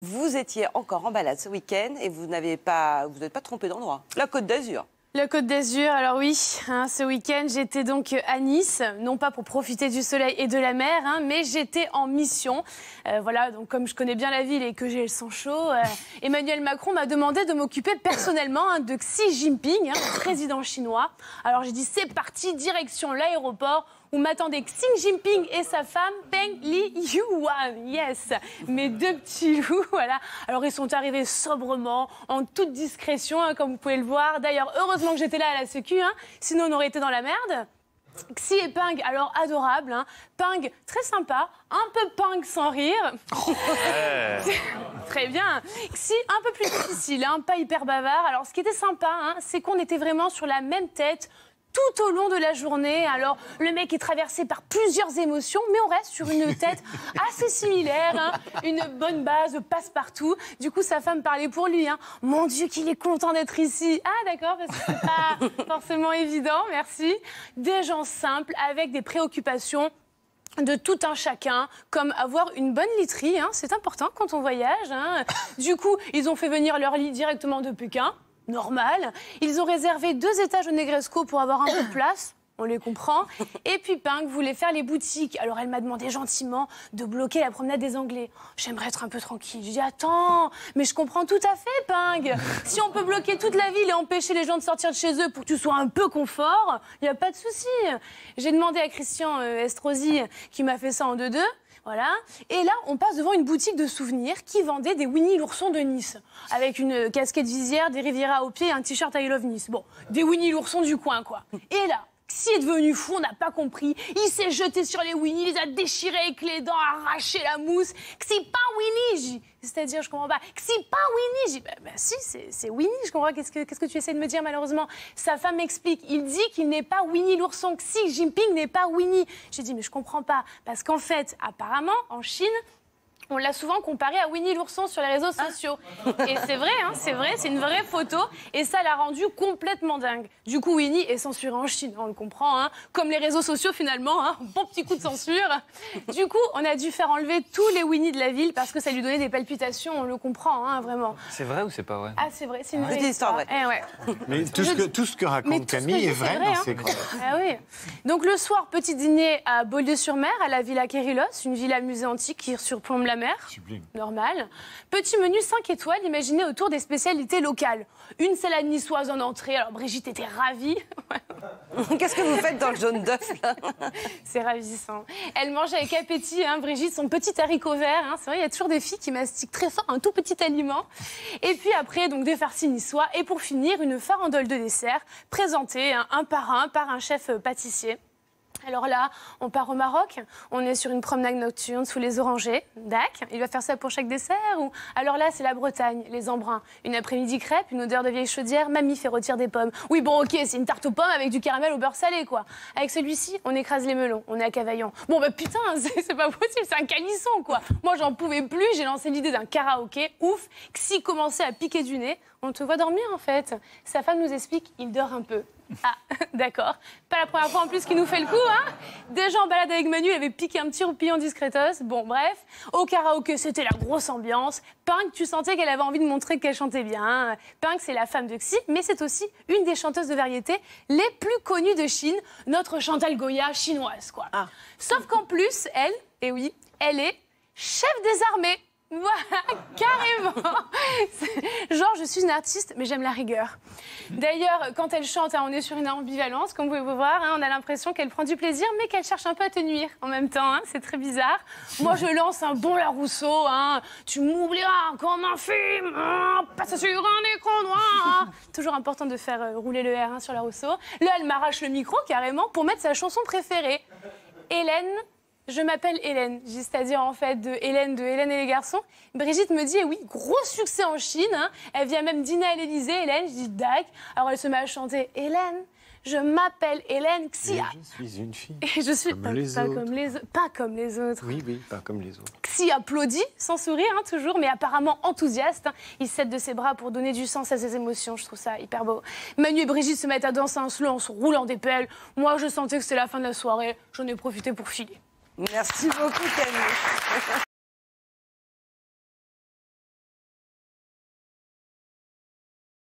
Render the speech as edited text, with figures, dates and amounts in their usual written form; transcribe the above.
Vous étiez encore en balade ce week-end et vous n'êtes pas trompé d'endroit. La Côte d'Azur. La Côte d'Azur, alors oui, ce week-end j'étais donc à Nice, non pas pour profiter du soleil et de la mer, mais j'étais en mission. Voilà, donc comme je connais bien la ville et que j'ai le sang chaud, Emmanuel Macron m'a demandé de m'occuper personnellement de Xi Jinping, le président chinois. Alors j'ai dit c'est parti, direction l'aéroport où m'attendaient Xi Jinping et sa femme Peng Liyuan. Yes, mes deux petits loups, voilà. Alors ils sont arrivés sobrement, en toute discrétion, comme vous pouvez le voir. D'ailleurs, heureusement que j'étais là à la sécu, sinon on aurait été dans la merde. Xi et Peng, alors adorable, Peng, très sympa, un peu Peng sans rire. Très bien. Xi, un peu plus difficile, pas hyper bavard. Alors ce qui était sympa, c'est qu'on était vraiment sur la même tête tout au long de la journée. Alors, le mec est traversé par plusieurs émotions, mais on reste sur une tête assez similaire, une bonne base, passe-partout. Du coup, sa femme parlait pour lui. Mon Dieu, qu'il est content d'être ici. Ah, d'accord, parce que c'est pas forcément évident, merci. Des gens simples, avec des préoccupations de tout un chacun, comme avoir une bonne literie, c'est important quand on voyage. Du coup, ils ont fait venir leur lit directement de Pékin. Normal. Ils ont réservé 2 étages au Negresco pour avoir un peu de place. On les comprend. Et puis Peng voulait faire les boutiques. Alors elle m'a demandé gentiment de bloquer la promenade des Anglais. J'aimerais être un peu tranquille. Je dis attends, mais je comprends tout à fait Peng. Si on peut bloquer toute la ville et empêcher les gens de sortir de chez eux pour que tu sois un peu confort, il n'y a pas de souci. J'ai demandé à Christian Estrosi qui m'a fait ça en 2-2. Voilà. Et là, on passe devant une boutique de souvenirs qui vendait des Winnie l'ourson de Nice. Avec une casquette visière, des Riviera au pied et un t-shirt I Love Nice. Bon, des Winnie l'ourson du coin, quoi. Et là, Xi est devenu fou, on n'a pas compris. Il s'est jeté sur les Winnie, il les a déchirés avec les dents, arraché la mousse. Xi, pas Winnie. C'est-à-dire, je comprends pas. Xi, pas Winnie. Si, c'est Winnie, je comprends. Qu'est-ce que tu essaies de me dire, malheureusement? Sa femme m'explique. Il dit qu'il n'est pas Winnie l'ourson. Xi Jinping n'est pas Winnie. J'ai dit, mais je comprends pas. Parce qu'en fait, apparemment, en Chine, on l'a souvent comparé à Winnie l'ourson sur les réseaux sociaux. Et c'est vrai, c'est une vraie photo. Et ça l'a rendu complètement dingue. Du coup, Winnie est censuré en Chine, on le comprend. Comme les réseaux sociaux, finalement. Bon petit coup de censure. Du coup, on a dû faire enlever tous les Winnie de la ville parce que ça lui donnait des palpitations, on le comprend, vraiment. C'est vrai ou c'est pas vrai? Ah, c'est vrai, c'est une vraie histoire. Ouais. Mais tout ce que raconte Camille est vrai dans ces croix. Ah oui. Donc le soir, petit dîner à Beaulieu-sur-Mer, à la Villa Kérilos, une villa musée antique qui surplombe la mer. Sublime. Normal. Petit menu 5 étoiles imaginé autour des spécialités locales. Une salade niçoise en entrée. Alors Brigitte était ravie. Qu'est-ce que vous faites dans le jaune d'œuf là? C'est ravissant. Elle mange avec appétit, Brigitte, son petit haricot vert. C'est vrai, il y a toujours des filles qui mastiquent très fort un tout petit aliment. Et puis après, donc des farcis niçois. Et pour finir, une farandole de dessert présentée un par un chef pâtissier. Alors là, on part au Maroc, on est sur une promenade nocturne sous les orangers. Dac, il va faire ça pour chaque dessert ou... Alors là, c'est la Bretagne, les embruns. Une après-midi crêpe, une odeur de vieille chaudière, mamie fait rôtir des pommes. Oui, bon, ok, c'est une tarte aux pommes avec du caramel au beurre salé, quoi. Avec celui-ci, on écrase les melons, on est à Cavaillon. Bon, putain, c'est pas possible, c'est un calisson, quoi. Moi, j'en pouvais plus, j'ai lancé l'idée d'un karaoké. Ouf, Xi commençait à piquer du nez. On te voit dormir, en fait. Sa femme nous explique, il dort un peu. Ah, d'accord. Pas la première fois en plus qu'il nous fait le coup, Déjà en balade avec Manu, il avait piqué un petit roupillon discretos. Bon, bref. Au karaoké, c'était la grosse ambiance. Peng, tu sentais qu'elle avait envie de montrer qu'elle chantait bien. Peng, c'est la femme de Xi, mais c'est aussi une des chanteuses de variété les plus connues de Chine. Notre Chantal Goya chinoise, quoi. Sauf qu'en plus, elle, et oui, elle est chef des armées. Voilà, carrément. Genre, je suis une artiste, mais j'aime la rigueur. D'ailleurs, quand elle chante, on est sur une ambivalence, comme vous pouvez voir. On a l'impression qu'elle prend du plaisir, mais qu'elle cherche un peu à te nuire en même temps. C'est très bizarre. Moi, je lance un bon Larousseau. Tu m'oublieras comme un film, passe sur un écran noir. Toujours important de faire rouler le R sur Larousseau. Là, elle m'arrache le micro, carrément, pour mettre sa chanson préférée. Hélène. Je m'appelle Hélène, c'est-à-dire en fait de Hélène et les garçons. Brigitte me dit, oui, gros succès en Chine. Elle vient même dîner à l'Élysée, Hélène. Je dis, dac. Alors elle se met à chanter, Hélène, je m'appelle Hélène Xi. Je suis une fille. Et je suis comme les autres. Pas comme les autres. Oui, pas comme les autres. Xi applaudit, sans sourire toujours, mais apparemment enthousiaste. Il s'aide de ses bras pour donner du sens à ses émotions. Je trouve ça hyper beau. Manu et Brigitte se mettent à danser un slow en se roulant des pelles. Moi, je sentais que c'était la fin de la soirée. J'en ai profité pour filer. Merci beaucoup Camille.